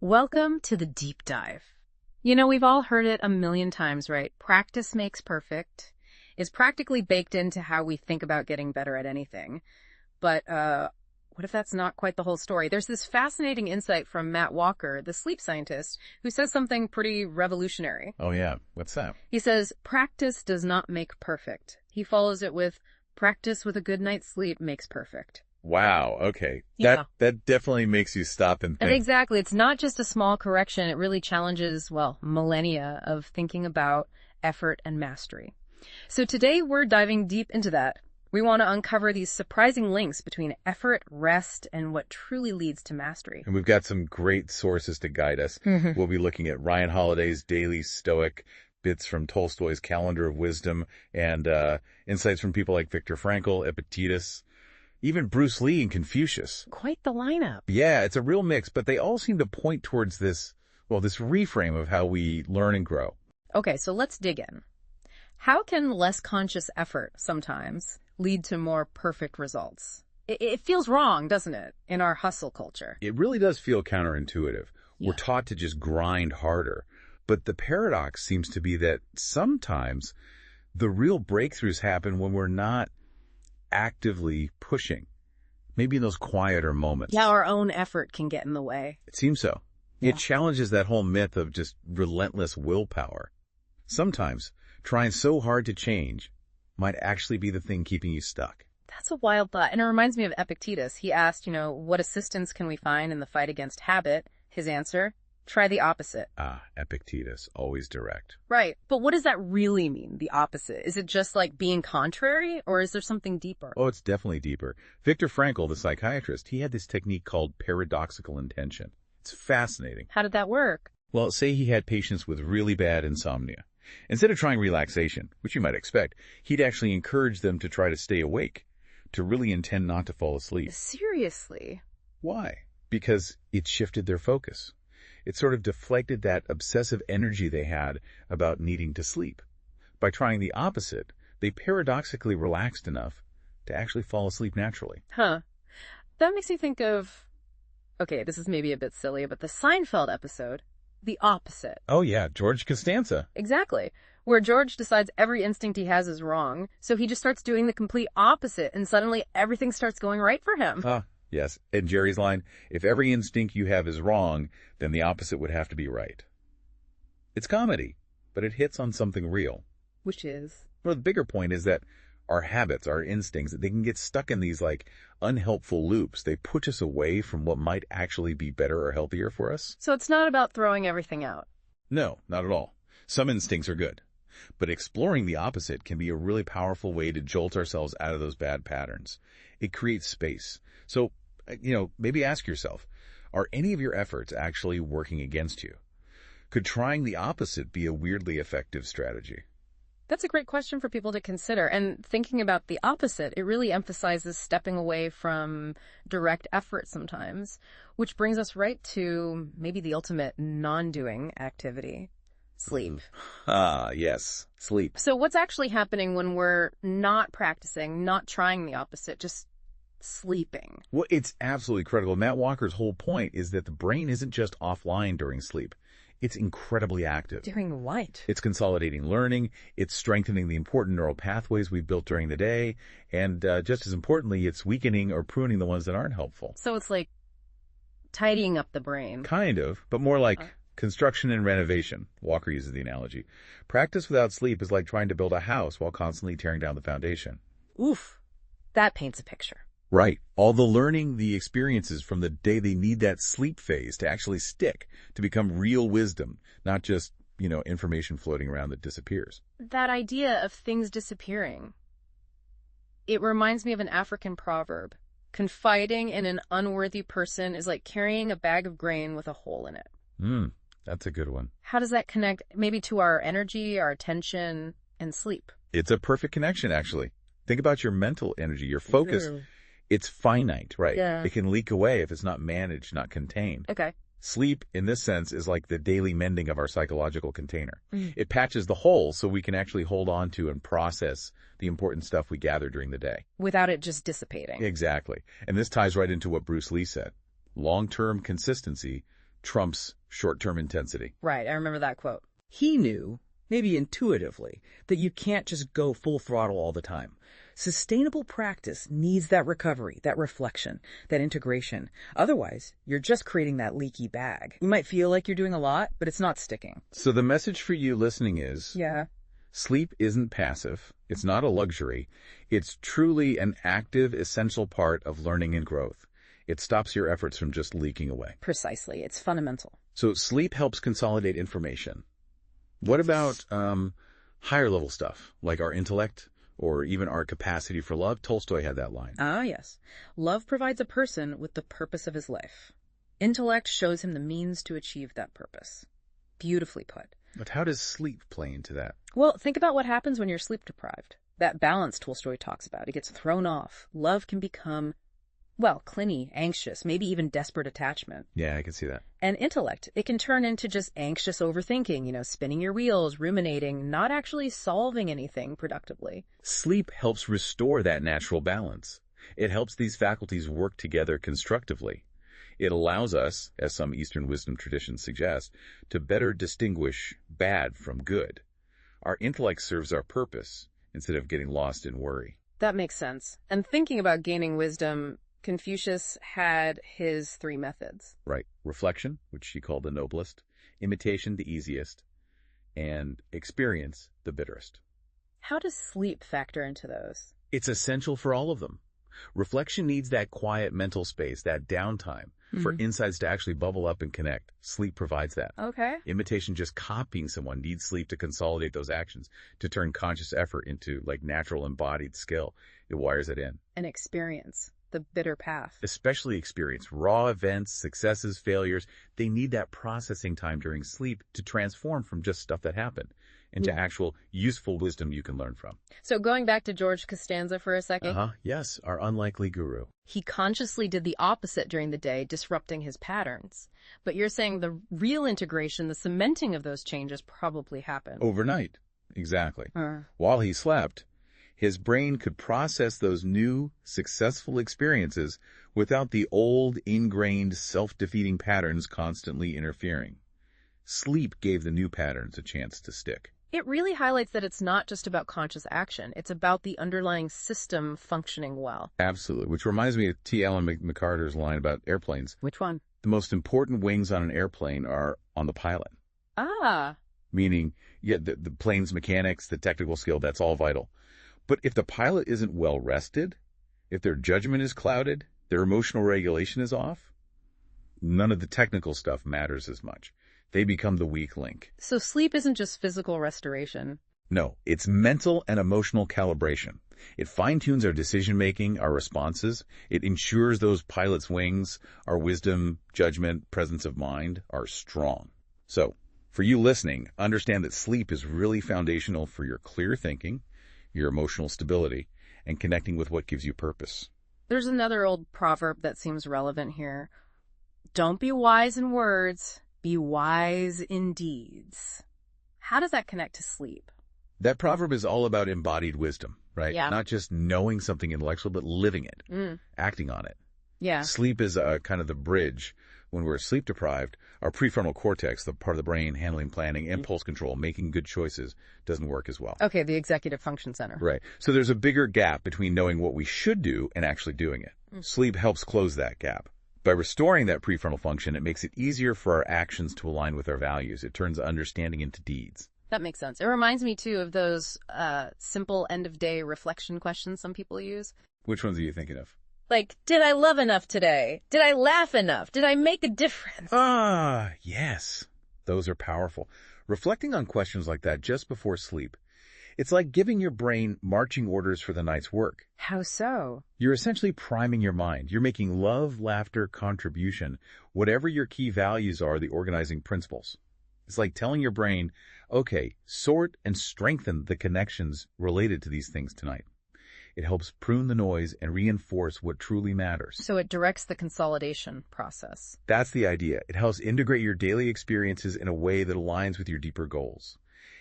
Welcome to the deep dive. We've all heard it a million times, right? Practice makes perfect is practically baked into how we think about getting better at anything. But what if that's not quite the whole story? There's this fascinating insight from Matt Walker, the sleep scientist, who says something pretty revolutionary. Oh, yeah. What's that? He says, practice does not make perfect. He follows it with, practice with a good night's sleep makes perfect. Wow. Okay. Yeah. That definitely makes you stop and think. Exactly. It's not just a small correction. It really challenges, millennia of thinking about effort and mastery. So today we're diving deep into that. We want to uncover these surprising links between effort, rest, and what truly leads to mastery. And we've got some great sources to guide us. We'll be looking at Ryan Holiday's Daily Stoic, bits from Tolstoy's Calendar of Wisdom, and insights from people like Viktor Frankl, Epictetus, even Bruce Lee and Confucius. Quite the lineup. Yeah, it's a real mix, but they all seem to point towards this reframe of how we learn and grow. Okay, so let's dig in. How can less conscious effort sometimes lead to more perfect results? It feels wrong, doesn't it, in our hustle culture? It really does feel counterintuitive. Yeah. We're taught to just grind harder. But the paradox seems to be that sometimes the real breakthroughs happen when we're not actively pushing, maybe in those quieter moments. Yeah, our own effort can get in the way. It seems so. Yeah. It challenges that whole myth of just relentless willpower. Sometimes trying so hard to change might actually be the thing keeping you stuck. That's a wild thought. And it reminds me of Epictetus. He asked, what assistance can we find in the fight against habit? His answer, try the opposite. Ah, Epictetus, always direct. Right. But what does that really mean, the opposite? Is it just like being contrary, or is there something deeper? Oh, it's definitely deeper. Viktor Frankl, the psychiatrist, he had this technique called paradoxical intention. It's fascinating. How did that work? Well, say he had patients with really bad insomnia. Instead of trying relaxation, which you might expect, he'd actually encourage them to try to stay awake, to really intend not to fall asleep. Seriously? Why? Because it shifted their focus. It sort of deflected that obsessive energy they had about needing to sleep. By trying the opposite, they paradoxically relaxed enough to actually fall asleep naturally. Huh. That makes me think of, okay, this is maybe a bit silly, but the Seinfeld episode, The Opposite. Oh yeah, George Costanza. Exactly. Where George decides every instinct he has is wrong, so he just starts doing the complete opposite, and suddenly everything starts going right for him. Yes. And Jerry's line, if every instinct you have is wrong, then the opposite would have to be right. It's comedy, but it hits on something real. Which is? Well, the bigger point is that our habits, our instincts, they can get stuck in these unhelpful loops. They push us away from what might actually be better or healthier for us. So it's not about throwing everything out. No, not at all. Some instincts are good. But exploring the opposite can be a really powerful way to jolt ourselves out of those bad patterns. It creates space. So, maybe ask yourself, are any of your efforts actually working against you? Could trying the opposite be a weirdly effective strategy? That's a great question for people to consider. And thinking about the opposite, it really emphasizes stepping away from direct effort sometimes, which brings us right to maybe the ultimate non-doing activity. Sleep. Ah, yes. Sleep. So what's actually happening when we're not practicing, not trying the opposite, just sleeping? Well, it's absolutely critical. Matt Walker's whole point is that the brain isn't just offline during sleep. It's incredibly active. Doing what? It's consolidating learning. It's strengthening the important neural pathways we've built during the day. And just as importantly, it's weakening or pruning the ones that aren't helpful. So it's like tidying up the brain. Kind of, but more like construction and renovation. Walker uses the analogy. Practice without sleep is like trying to build a house while constantly tearing down the foundation. Oof. That paints a picture. Right. All the learning, the experiences from the day they need that sleep phase to actually stick, to become real wisdom, not just, information floating around that disappears. That idea of things disappearing. It reminds me of an African proverb. Confiding in an unworthy person is like carrying a bag of grain with a hole in it. That's a good one. How does that connect maybe to our energy, our attention, and sleep? It's a perfect connection, actually. Think about your mental energy, your focus. True. It's finite, right? Yeah. It can leak away if it's not managed, not contained. Okay. Sleep, in this sense, is like the daily mending of our psychological container. It patches the hole so we can actually hold on to and process the important stuff we gather during the day. Without it just dissipating. Exactly. And this ties right into what Bruce Lee said. Long-term consistency trumps short-term intensity. Right, I remember that quote. He knew, maybe intuitively, that you can't just go full throttle all the time. Sustainable practice needs that recovery, that reflection, that integration. Otherwise, you're just creating that leaky bag. You might feel like you're doing a lot, but it's not sticking. So the message for you listening is, Yeah. sleep isn't passive. It's not a luxury. It's truly an active, essential part of learning and growth. It stops your efforts from just leaking away. Precisely. It's fundamental. So sleep helps consolidate information. What about higher level stuff, like our intellect or even our capacity for love? Tolstoy had that line. Ah, yes. Love provides a person with the purpose of his life. Intellect shows him the means to achieve that purpose. Beautifully put. But how does sleep play into that? Well, think about what happens when you're sleep deprived. That balance Tolstoy talks about, it gets thrown off. Love can become, well, clingy, anxious, maybe even desperate attachment. Yeah, I can see that. And intellect, it can turn into just anxious overthinking, spinning your wheels, ruminating, not actually solving anything productively. Sleep helps restore that natural balance. It helps these faculties work together constructively. It allows us, as some Eastern wisdom traditions suggest, to better distinguish bad from good. Our intellect serves our purpose instead of getting lost in worry. That makes sense. And thinking about gaining wisdom, Confucius had his 3 methods. Right. Reflection, which he called the noblest, imitation, the easiest, and experience, the bitterest. How does sleep factor into those? It's essential for all of them. Reflection needs that quiet mental space, that downtime, for insights to actually bubble up and connect. Sleep provides that. Okay. Imitation, just copying someone, needs sleep to consolidate those actions, to turn conscious effort into natural embodied skill. It wires it in. An experience. The bitter path. Especially experience, raw events, successes, failures. They need that processing time during sleep to transform from just stuff that happened into actual useful wisdom you can learn from. So going back to George Costanza for a second. Yes, our unlikely guru. He consciously did the opposite during the day, disrupting his patterns. But you're saying the real integration, the cementing of those changes probably happened. Overnight. Exactly. While he slept, his brain could process those new, successful experiences without the old, ingrained, self-defeating patterns constantly interfering. Sleep gave the new patterns a chance to stick. It really highlights that it's not just about conscious action. It's about the underlying system functioning well. Absolutely. Which reminds me of T. Ellen McCarter's line about airplanes. Which one? The most important wings on an airplane are on the pilot. Ah. Meaning, the plane's mechanics, the technical skill, that's all vital. But if the pilot isn't well rested, if their judgment is clouded, their emotional regulation is off, none of the technical stuff matters as much. They become the weak link. So sleep isn't just physical restoration. No, it's mental and emotional calibration. It fine-tunes our decision-making, our responses. It ensures those pilots' wings, our wisdom, judgment, presence of mind are strong. So, for you listening, understand that sleep is really foundational for your clear thinking, your emotional stability, and connecting with what gives you purpose. There's another old proverb that seems relevant here. Don't be wise in words, be wise in deeds. How does that connect to sleep? That proverb is all about embodied wisdom, right? Yeah. Not just knowing something intellectual, but living it, acting on it. Yeah. Sleep is kind of the bridge. When we're sleep deprived, our prefrontal cortex, the part of the brain handling planning, impulse control, making good choices, doesn't work as well. Okay, the executive function center. Right. So there's a bigger gap between knowing what we should do and actually doing it. Sleep helps close that gap. By restoring that prefrontal function, it makes it easier for our actions to align with our values. It turns understanding into deeds. That makes sense. It reminds me, too, of those simple end-of-day reflection questions some people use. Which ones are you thinking of? Like, did I love enough today? Did I laugh enough? Did I make a difference? Ah, yes. Those are powerful. Reflecting on questions like that just before sleep, it's like giving your brain marching orders for the night's work. How so? You're essentially priming your mind. You're making love, laughter, contribution, whatever your key values are, the organizing principles. It's like telling your brain, okay, sort and strengthen the connections related to these things tonight. It helps prune the noise and reinforce what truly matters. So it directs the consolidation process. That's the idea. It helps integrate your daily experiences in a way that aligns with your deeper goals.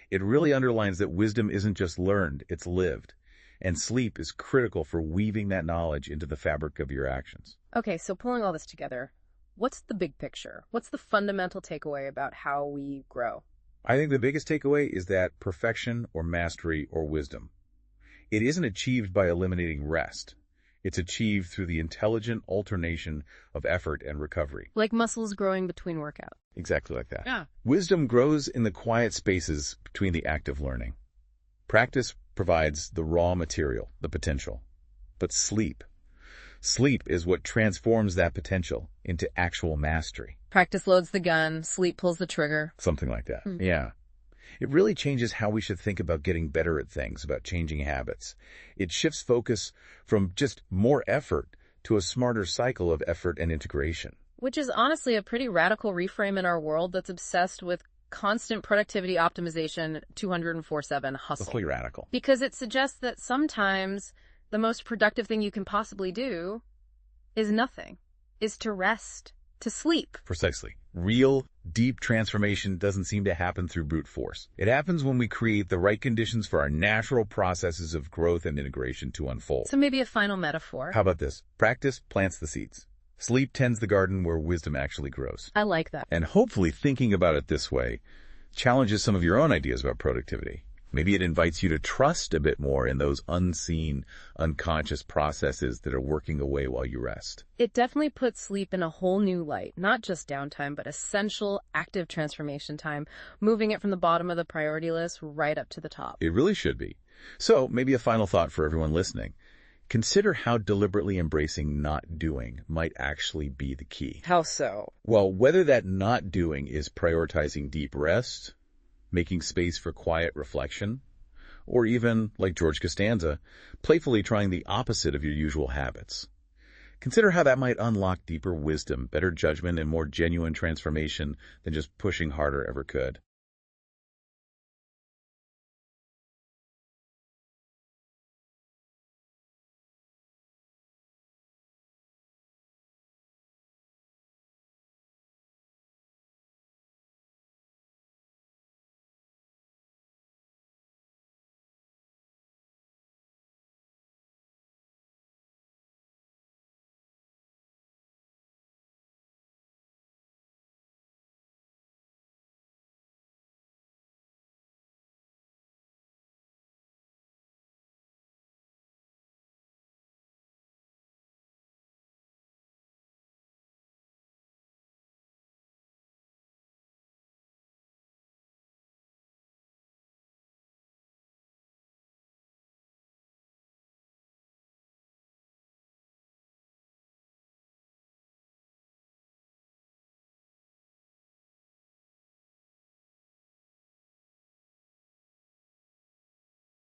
It really underlines that wisdom isn't just learned, it's lived. And sleep is critical for weaving that knowledge into the fabric of your actions. Okay, so pulling all this together, What's the big picture? What's the fundamental takeaway about how we grow? I think the biggest takeaway is that perfection or mastery or wisdom, it isn't achieved by eliminating rest. It's achieved through the intelligent alternation of effort and recovery. Like muscles growing between workouts. Exactly like that. Yeah. Wisdom grows in the quiet spaces between the act of learning. Practice provides the raw material, the potential. But sleep is what transforms that potential into actual mastery. Practice loads the gun, sleep pulls the trigger. Something like that. Yeah. It really changes how we should think about getting better at things, about changing habits. It shifts focus from just more effort to a smarter cycle of effort and integration. Which is honestly a pretty radical reframe in our world that's obsessed with constant productivity optimization, 204/7 hustle. Completely radical. Because it suggests that sometimes the most productive thing you can possibly do is nothing, is to rest, to sleep. Precisely. Real, deep transformation doesn't seem to happen through brute force. It happens when we create the right conditions for our natural processes of growth and integration to unfold. So maybe a final metaphor. How about this? Practice plants the seeds. Sleep tends the garden where wisdom actually grows. I like that. And hopefully thinking about it this way challenges some of your own ideas about productivity. Maybe it invites you to trust a bit more in those unseen, unconscious processes that are working away while you rest. It definitely puts sleep in a whole new light, not just downtime, but essential active transformation time, moving it from the bottom of the priority list right up to the top. It really should be. So maybe a final thought for everyone listening. Consider how deliberately embracing not doing might actually be the key. How so? Well, whether that not doing is prioritizing deep rest, making space for quiet reflection, or even, like George Costanza, playfully trying the opposite of your usual habits. Consider how that might unlock deeper wisdom, better judgment, and more genuine transformation than just pushing harder ever could.